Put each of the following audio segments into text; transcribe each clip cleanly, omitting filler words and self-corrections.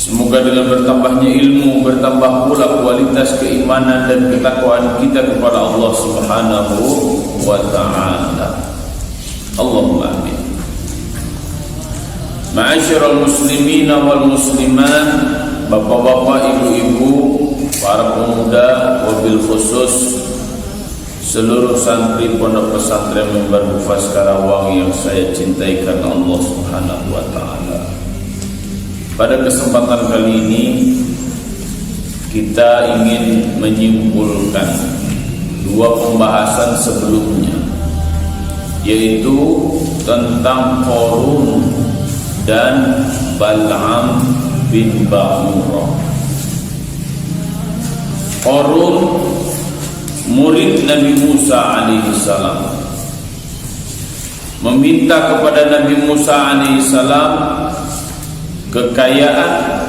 Semoga dengan bertambahnya ilmu, bertambah pula kualitas keimanan dan ketakwaan kita kepada Allah Subhanahu wa ta'ala. Allahumma amin. Ma'asyiral muslimin wal muslimat, bapak-bapak, ibu-ibu, para pemuda, wabil khusus seluruh santri pondok pesantren Mimbar Hufaz Karawang yang saya cintai karena Allah Subhanahu wa ta'ala. Pada kesempatan kali ini kita ingin menyimpulkan dua pembahasan sebelumnya, yaitu tentang Qarun dan Bal'am bin Ba'urah. Qarun murid Nabi Musa alaihissalam meminta kepada Nabi Musa alaihissalam kekayaan.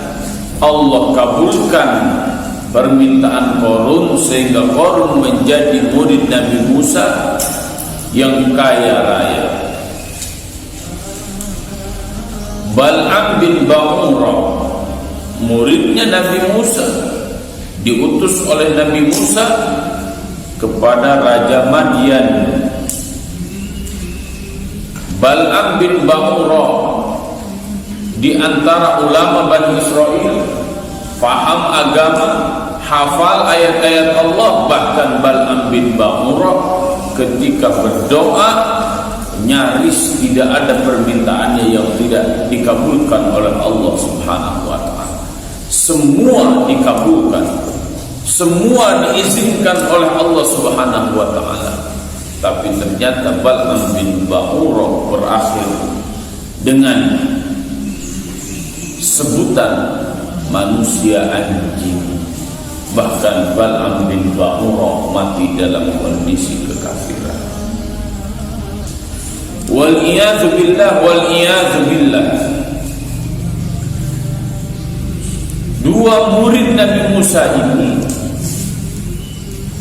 Allah kabulkan permintaan Qarun sehingga Qarun menjadi murid Nabi Musa yang kaya raya. Bal'am bin Ba'urah muridnya Nabi Musa, diutus oleh Nabi Musa kepada Raja Madian. Bal'am bin Ba'urah di antara ulama Bani Israel, paham agama, hafal ayat-ayat Allah. Bahkan Bal'am bin Ba'urah ketika berdoa nyaris tidak ada permintaannya yang tidak dikabulkan oleh Allah Subhanahu wa ta'ala. Semua dikabulkan, semua diizinkan oleh Allah Subhanahu wa ta'ala. Tapi ternyata Bal'am bin Ba'urah berakhir dengan sebutan manusia anjing. Bahkan Bal'am bin Ba'urah mati dalam kondisi kekafiran. Wal-iyadzu billah, wal-iyadzu billah. Dua murid Nabi Musa ini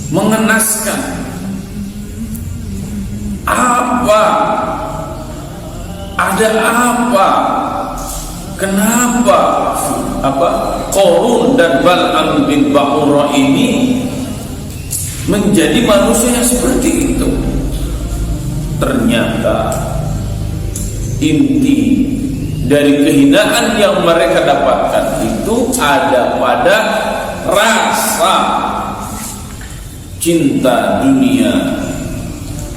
mengenaskan. Apa? Ada apa? Kenapa Qarun dan Bal'am bin Ba'urah ini menjadi manusia yang seperti itu? Ternyata inti dari kehinaan yang mereka dapatkan itu ada pada rasa cinta dunia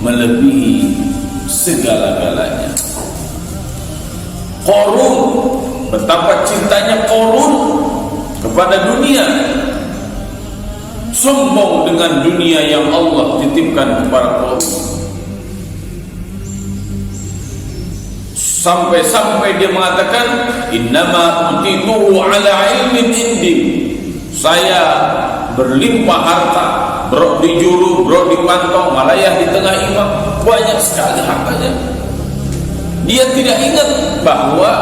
melebihi segala-galanya. Qarun, betapa cintanya Qarun kepada dunia, sombong dengan dunia yang Allah titipkan kepada Qarun, sampai-sampai dia mengatakan innama utituhu ala ilmin indi. Saya berlimpah harta, bro di juru, bro di pantong, malayah di tengah imam, banyak sekali hartanya. Dia tidak ingat bahwa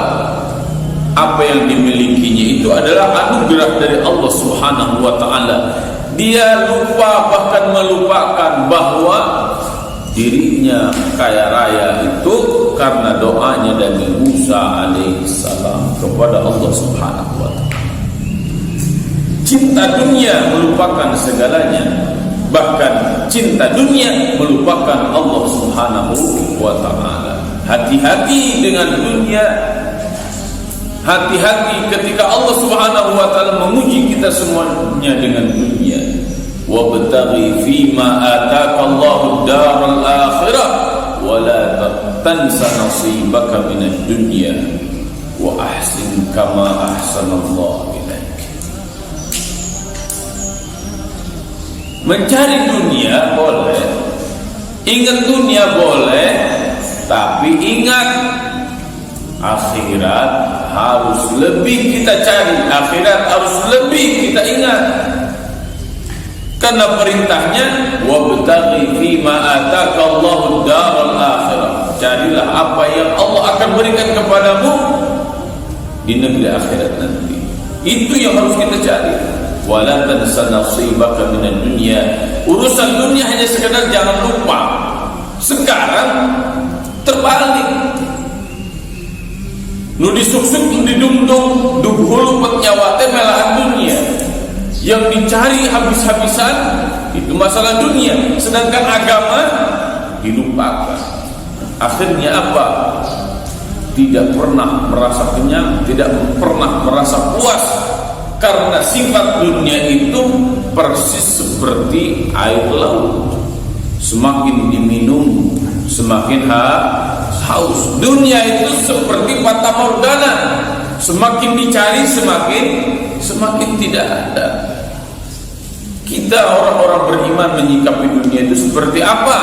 apa yang dimilikinya itu adalah anugerah dari Allah Subhanahu wa ta'ala. Dia lupa, bahkan melupakan bahwa dirinya kaya raya itu karena doanya Nabi Musa alaihissalam kepada Allah Subhanahu wa ta'ala. Cinta dunia melupakan segalanya, bahkan cinta dunia melupakan Allah Subhanahu wa ta'ala. Hati-hati dengan dunia, hati-hati ketika Allah Subhanahu wa ta'ala memuji kita semuanya dengan dunia. Wabtaghi fima ataka Allahu daral akhirah wa la tansa nasibaka minad dunya wa ahsin kama ahsanallahu ilaik. Mencari dunia boleh, ingat dunia boleh, tapi ingat akhirat harus lebih kita cari, akhirat harus lebih kita ingat. Karena perintahnya wabtaghi fima ataka Allahu daral akhirah. Carilah apa yang Allah akan berikan kepadamu di negeri akhirat nanti. Itu yang harus kita cari. Wala tansa nasibaka minad dunya. Urusan dunia hanya sekedar jangan lupa. Sekarang terbalik. nu disuksuk nu didungdung dughulu petnyawa teh melahan dunia. Yang dicari habis-habisan itu masalah dunia, sedangkan agama dilupakan. Akhirnya apa? Tidak pernah merasa kenyang, tidak pernah merasa puas, karena sifat dunia itu persis seperti air laut, semakin diminum semakin haus. Dunia itu seperti fata morgana, semakin dicari semakin tidak ada. Kita orang-orang beriman menyikapi dunia itu seperti apa?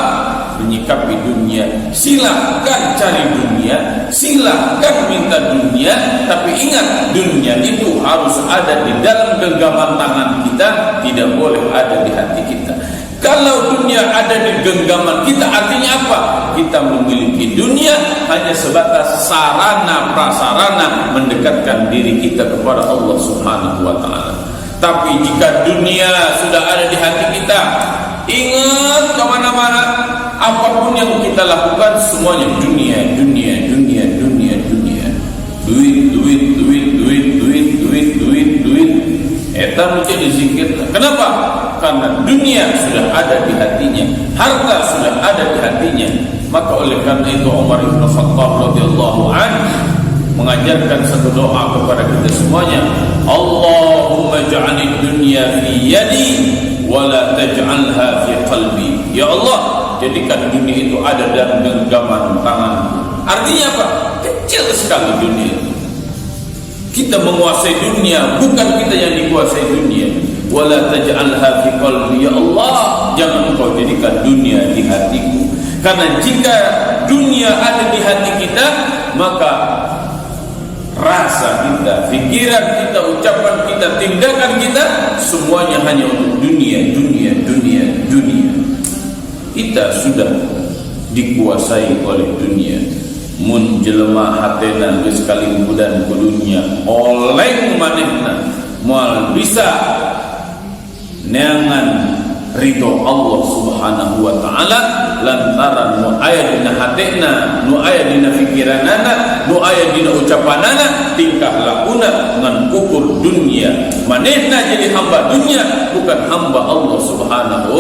Menyikapi dunia, silahkan cari dunia, silahkan minta dunia, tapi ingat, dunia itu harus ada di dalam genggaman tangan kita, tidak boleh ada di hati kita. Kalau dunia ada di genggaman kita, artinya apa? Kita memiliki dunia hanya sebatas sarana prasarana mendekatkan diri kita kepada Allah Subhanahu wa ta'ala. Tapi jika dunia sudah ada di hati kita, ingat kemana-mana, apapun yang kita lakukan semuanya dunia, dunia, dunia, dunia, dunia. Duit, duit, duit, duit, duit, duit, duit, duit. Eta menjadi zikir. Kenapa? Karena dunia sudah ada di hatinya, harta sudah ada di hatinya. Maka oleh karena itu Umar bin Khattab radhiyallahu anhu mengajarkan satu doa kepada kita semuanya. Allahumma ja'alid dunya fi yadi wa la taj'alha fi qalbi. Ya Allah, jadikan dunia itu ada dalam genggaman tanganku. Artinya apa? Kecil sekali dunia itu. Kita menguasai dunia, bukan kita yang dikuasai dunia. Wa la taj'alha fi qalbi. Ya Allah, jangan engkau jadikan dunia di hatiku. Karena jika dunia ada di hati kita, maka rasa kita, pikiran kita, ucapan kita, tindakan kita, semuanya hanya untuk dunia, dunia, dunia, dunia. Kita sudah dikuasai oleh dunia. Mun jelema hatena geus kalimpudan ku dunia, oleng manehna moal bisa neangan ridho Allah Subhanahu wa ta'ala lantaran nu aya dina hatena, nu aya dina pikiranana, nu aya dina ucapanana, tingkah lakuna ngan ukur dunia. Manehna jadi hamba dunia, bukan hamba Allah Subhanahu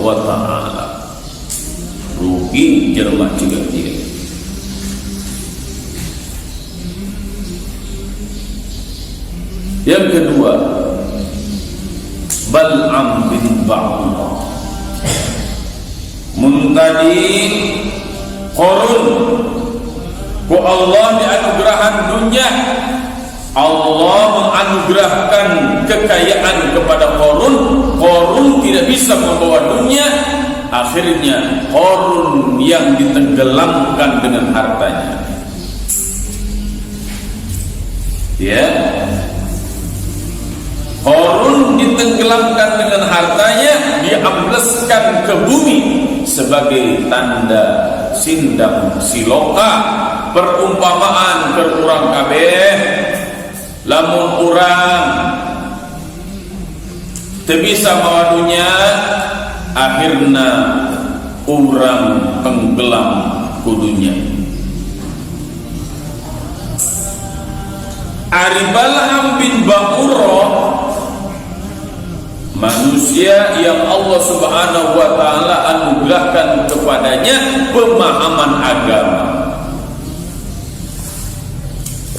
wa ta'ala. Rugi jelema ciga-ciga. Yang kedua, Bal'am bin Ba'urah. Muntadi Qarun ku Allah dianugerahan dunia, Allah menganugerahkan kekayaan kepada Qarun. Qarun tidak bisa membawa dunia, akhirnya Qarun yang ditenggelamkan dengan hartanya. Ya, Qarun ditenggelamkan dengan hartanya, diambleskan ke bumi sebagai tanda sindang siloka. Perumpamaan ke urang kabeh, lamun urang teu bisa mawadunya, akhirna urang tenggelam kudunya. Ari Bal'am bin Ba'urah, manusia yang Allah Subhanahu wa ta'ala anugerahkan kepadanya pemahaman agama.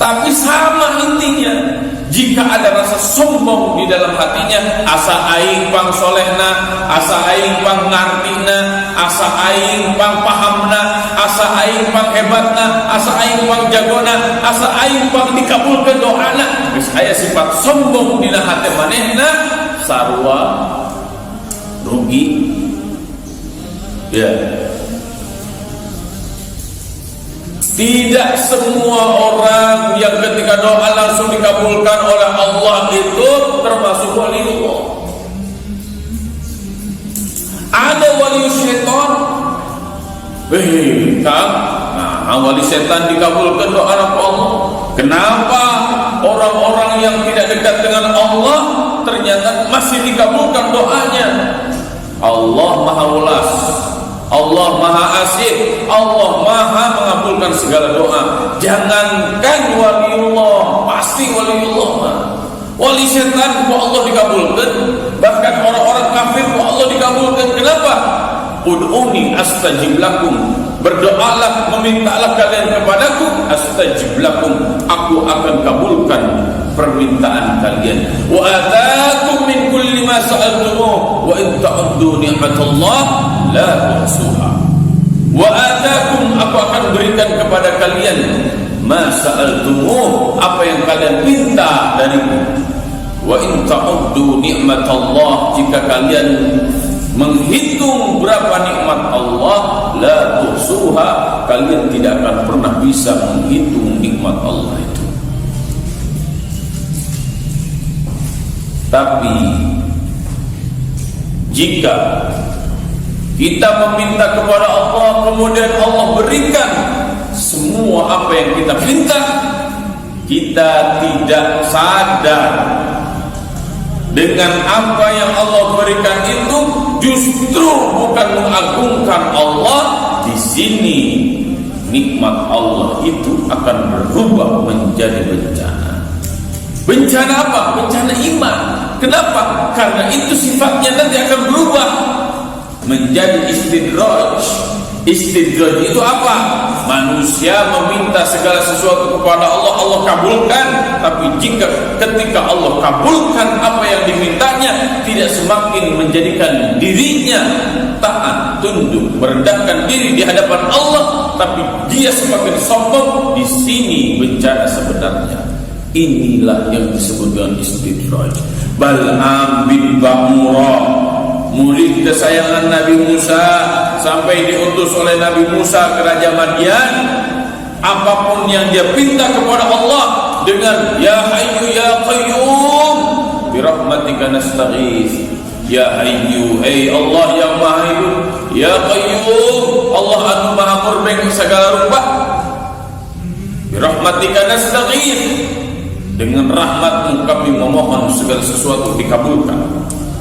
Tapi sama intinya, jika ada rasa sombong di dalam hatinya, asa aing pang solehna, asa aing pang ngartina, asa aing pang pahamna, asa aing pang hebatna, asa aing pang jagona, asa aing pang dikabulkan doana, geus aya sifat sombong dina hati manehna, sarua rugi. Ya, tidak semua orang yang ketika doa langsung dikabulkan oleh Allah itu termasuk waliullah. Ada wali syaitan, wali setan dikabulkan doa Allah. Kenapa orang-orang yang tidak dekat dengan Allah ternyata masih dikabulkan doanya? Allah Maha Ulas, Allah Maha Asih, Allah Maha mengabulkan segala doa. Jangankan waliullah, pasti waliullah. Wali setan kok Allah dikabulkan, bahkan orang-orang kafir kok Allah dikabulkan. Kenapa? Ud'uni astajib lakum. Berdoalah, memintalah kalian kepadaku, astajib lakum, aku akan kabulkan permintaan kalian. Wa ataakum min kulli ma sa'altumuh wa in ta'uddu ni'matallah la tuhsuha. Wa ataakum, aku akan berikan kepada kalian ma sa'altumuh, apa yang kalian minta dariku. Wa in ta'uddu ni'matallah, jika kalian menghitung berapa nikmat Allah, la tuhsuha, kalian tidak akan pernah bisa menghitung nikmat Allah itu. Tapi jika kita meminta kepada Allah, kemudian Allah berikan semua apa yang kita minta, kita tidak sadar dengan apa yang Allah berikan itu justru bukan mengagungkan Allah. Di sini nikmat Allah itu akan berubah menjadi bencana. Bencana apa? Bencana iman. Kenapa? Karena itu sifatnya nanti akan berubah menjadi istidraj. Istidraj itu apa? Manusia meminta segala sesuatu kepada Allah, Allah kabulkan. Tapi ketika Allah kabulkan apa yang dimintanya, tidak semakin menjadikan dirinya taat, tunduk, merendahkan diri di hadapan Allah, tapi dia semakin sombong. Di sini bencana sebenarnya. Inilah yang disebut dengan istidraj. Bal'am bin Ba'ura, murid kesayangan Nabi Musa, sampai diutus oleh Nabi Musa ke Raja Madian. Apapun yang dia pinta kepada Allah dengan ya hayyu ya qayyum bi rahmatika nastaghits. Ya hayyu, hey Allah yang maha hidup, ya qayyum, Allah anu maha murni segala rupa, bi rahmatika nastaghits, dengan rahmatmu kami memohon segala sesuatu dikabulkan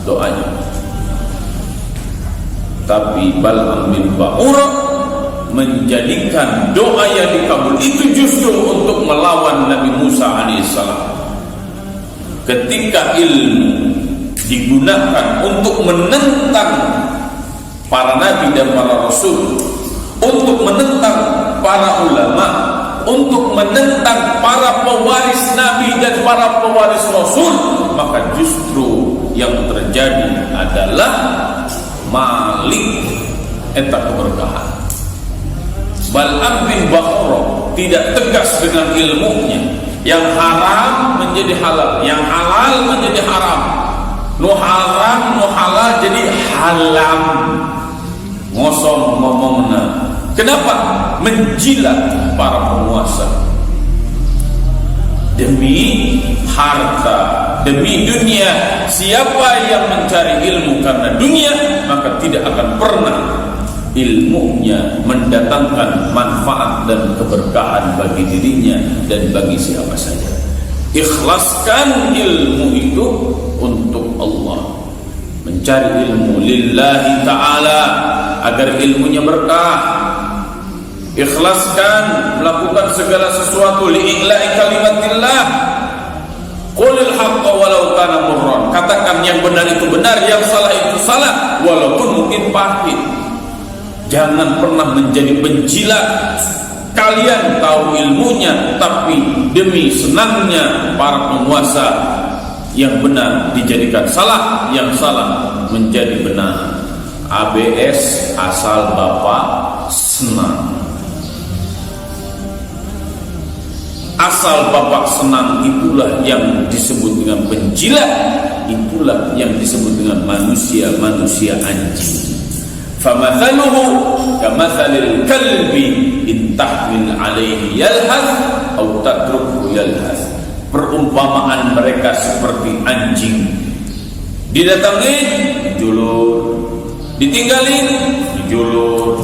doanya. Tapi Bal'am bin Ba'ura menjadikan doa yang dikabul itu justru untuk melawan Nabi Musa alaihissalam. Ketika ilmu digunakan untuk menentang para nabi dan para rasul, untuk menentang para ulama, untuk menentang para pewaris nabi dan para pewaris rasul, maka justru yang terjadi adalah malik eta keberkahan. Bal'am bin Ba'ura tidak tegas dengan ilmunya. Yang haram menjadi halal, yang halal menjadi haram, nu haram nu halal jadi halam. Ngosong ngomongna. Kenapa? Menjilat para penguasa demi harta, demi dunia. Siapa yang mencari ilmu karena dunia, maka tidak akan pernah ilmunya mendatangkan manfaat dan keberkahan bagi dirinya dan bagi siapa saja. Ikhlaskan ilmu itu untuk Allah. Mencari ilmu lillahi ta'ala agar ilmunya berkah. Ikhlaskan melakukan segala sesuatu li'i'la'i kalimatillah. Qulil haqqa walau kana murran. Katakan yang benar itu benar, yang salah itu salah, walaupun mungkin pahit. Jangan pernah menjadi penjilat. Kalian tahu ilmunya, tapi demi senangnya para penguasa, yang benar dijadikan salah, yang salah menjadi benar. ABS, asal bapak senang. Asal bapak senang, itulah yang disebut dengan penjilat. Itulah yang disebut dengan manusia anjing. Famathaluhu kamathalil kalbi in tahmil alaihi yalhath aw tatrukhu yalhath. Perumpamaan mereka seperti anjing. Didatangin dijulur, ditinggalin dijulur.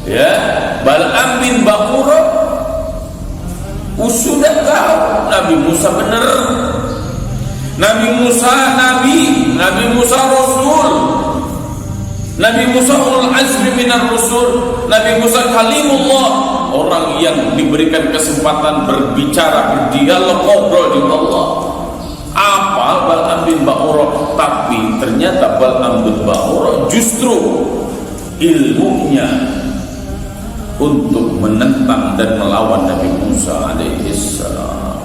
Ya, Bal'am bin Ba'ura sudah tahu Nabi Musa benar. Nabi Musa nabi, Nabi Musa rasul. Nabi Musa ulul azmi minar rusul, Nabi Musa kalimullah, orang yang diberikan kesempatan berbicara, berdialog, ngobrol dengan Allah. Apa Bal'am bin Ba'urah, tapi ternyata Bal'am bin Ba'urah justru ilmunya untuk menentang dan melawan Nabi Musa alaihi salam.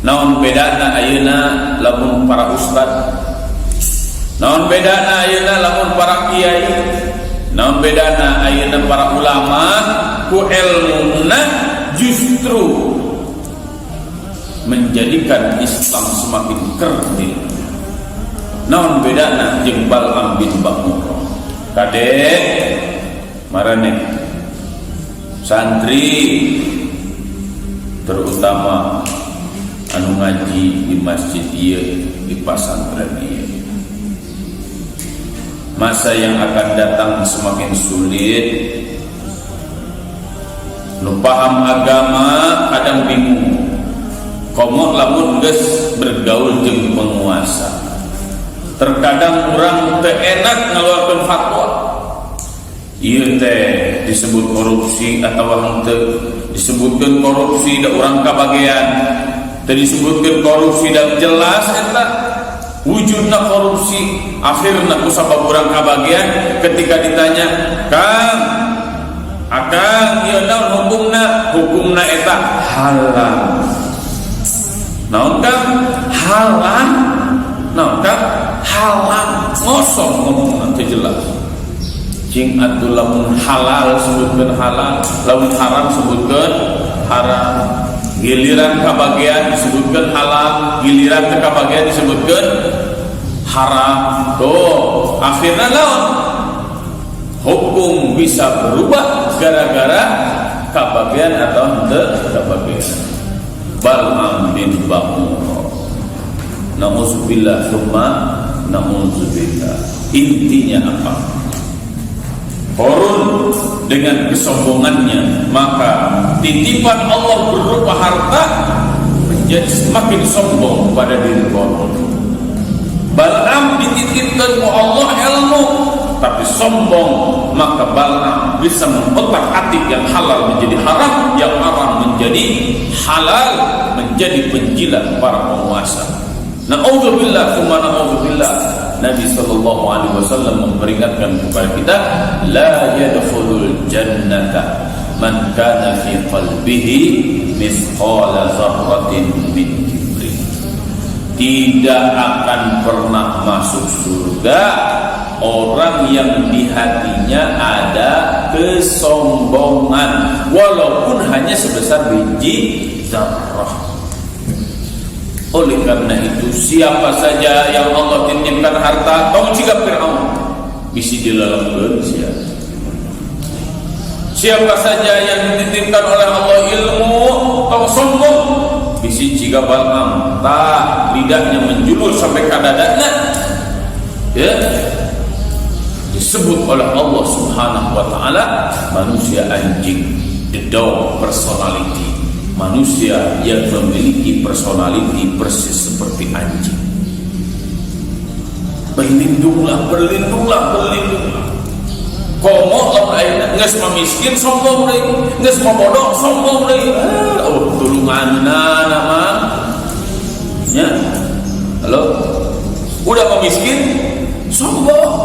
Naon bedana ayeuna lamun para ustad, naon bedana ayeuna lamun para kiai, naon bedana ayeuna para ulama ku ilmuna justru menjadikan Islam semakin kerdil. Naon bedana jeung Bal'am bin Ba'urah? Kadek marane santri terutama anu ngaji di masjid ieu, di pesantren ieu. Masa yang akan datang semakin sulit. Nu paham agama kadang bingung. Komo lamun geus bergaul jeung penguasa. Terkadang orang teu enak ngaluarkeun fatwa. Ieu teh disebut korupsi atau henteu disebutkeun korupsi da urang kabagean. Disebutkan korupsi dan jelas eta wujudna korupsi. Akhirna ku sabab urang kabagian ketika ditanya, "Kang, akang ieu naon hukumna?" Hukumna eta halal. Naon Kang? Halal. Naon Kang? Halal. Ngosong ngomongna teh jelas. Cing atuh lamun halal sebutkeun halal, lamun haram sebutkeun haram. Giliran kabagian disebutkan halal, giliran ke kabagian disebutkan haram. Tuh, akhirnya naon? Hukum bisa berubah gara-gara kabagian atau henteu kabagian. Bal'am bin Ba'urah. Nauzubillah tsumma nauzubillah. Intinya apa? Korun dengan kesombongannya, maka titipan Allah berupa harta menjadi semakin sombong pada diri korun. Bal'am dititipkan oleh Allah ilmu, tapi sombong, maka Bal'am bisa mengotak-atik yang halal menjadi haram, yang haram menjadi halal, menjadi penjilat para penguasa. Na'udzubillah tsumma na'udzubillah. Nabi sallallahu alaihi wasallam memperingatkan kepada kita, la yadkhulul jannata man kana fi qalbihi mithqala dzarratin min kibrin. Tidak akan pernah masuk surga orang yang di hatinya ada kesombongan walaupun hanya sebesar biji zarrah. Oleh karena itu, siapa saja yang Allah titipkan harta, tong jika Fir'aun bisi dilalangkeun sia. Siapa saja yang dititipkan oleh Allah ilmu, tong sombong bisi jika Bal'am, tah lidahnya menjulur sampai ke dadana. Ya, disebut oleh Allah Subhanahu wa taala manusia anjing, the dog personality. Manusia yang memiliki personality persis seperti anjing. Berlindunglah, berlindunglah, berlindunglah. Komo lamun ayeuna geus miskin sombong deui, geus bodoh sombong deui. Oh, tulunganna nama. Ya. Halo. Udah miskin sombong.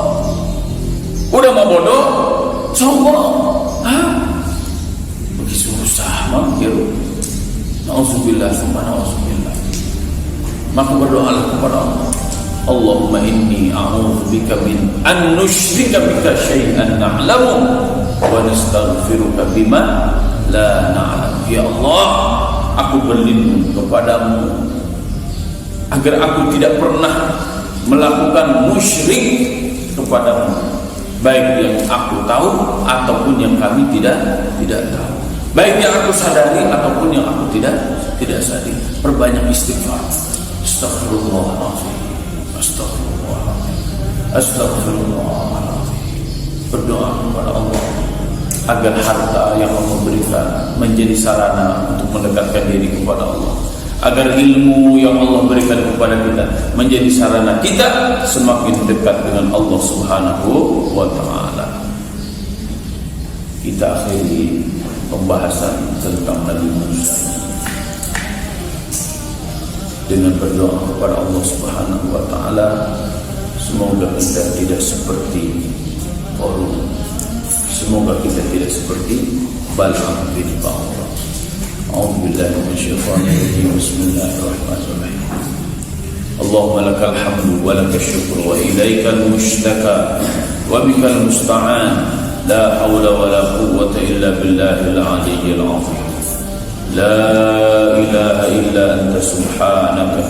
Udah bodoh sombong. Hah? Begitu susah mah kieu. Nauzubillah tsumma nauzubillah. Maka berdoalah kepada Allah. Allahumma inni a'udzubika min an nusyrika bika syai'an na'lamu wa nastaghfiruka bima la na'lam. Ya Allah, aku berlindung kepadamu agar aku tidak pernah melakukan musyrik kepadamu, baik yang aku tahu ataupun yang kami tidak tahu, baik yang aku sadari ataupun yang aku tidak sadari. Perbanyak istighfar. Astagfirullahaladzim, astagfirullahaladzim, astagfirullahaladzim. Berdoa kepada Allah agar harta yang Allah berikan menjadi sarana untuk mendekatkan diri kepada Allah, agar ilmu yang Allah berikan kepada kita menjadi sarana kita semakin dekat dengan Allah Subhanahu wa taala. Kita akhiri pembahasan tentang Nabi Musa dengan berdoa kepada Allah Subhanahu wa taala, semoga kita tidak seperti Qarun, semoga kita tidak seperti Bal'am bin Ba'ur. A'udzubillahi minasyaitonir rajim. Bismillahirrahmanirrahim. Allahumma lakal hamdu wa lakal syukru wa ilaikal mushtaka wa bikal musta'an. La hawla wa la quwwata illa billahil aliyyil azim. La ilaha illa anta subhanaka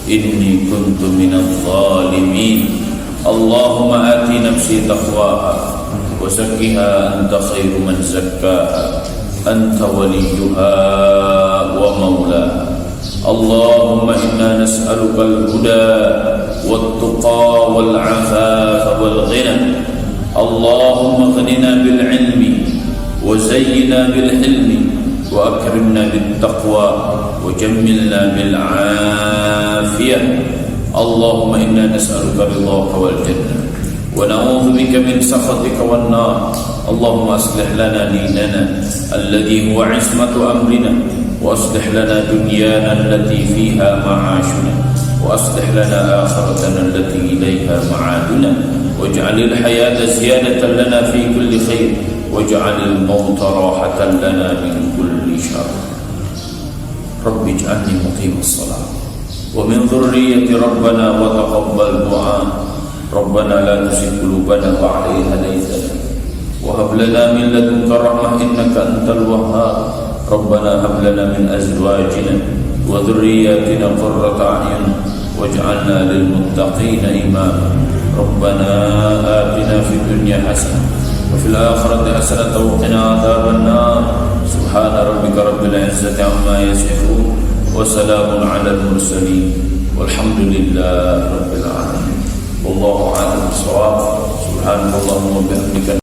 inni kuntu minadh dhalimin. Allahumma ati nafsi taqwaha wa zakkiha anta khairu man zakkaha anta waliyuha wa maulaha. Allahumma inna nas'aluka al-huda wat-tuqa wal-'afafa wal-ghina. Allahumma ghnina bil-'ilmi wa zayyina bil-hilmi wa akrimna bit-taqwa wa jammilna bil-'afiyah. Allahumma inna nas'aluka ridhaka wal-jannah wa na'udzu bika min sakhatika wan-nar. Allahumma aslih lana dinana alladhi huwa 'ismatu amrina wa aslih lana dunyana allati fiha ma'ashuna wa aslih lana akhiratana allati ilayha ma'aduna waj'alil hayata ziyadatan lana fi kulli khair waj'alil mauta rahatan lana min kulli syarr. Rabbi ij'alni muqimas shalah wa min dhurriyyati rabbana wa taqabbal du'a. Rabbana la tuzigh qulubana ba'da idh hadaytana wa hab lana min ladunka rahmah innaka antal wahhab. Rabbana hab lana min azwajina wa dhurriyyatina qurrata a'yun waj'alna lil muttaqina imama. Rabbana atina fid dunya hasanah wa fil akhirati hasanah wa qina adzaban nar. Subhana rabbika rabbil izzati amma yasifun wa salamun 'alal mursalin walhamdulillahi rabbil alamin. Wallahu a'lam bissawab. Subhanallahumma wa bihamdika.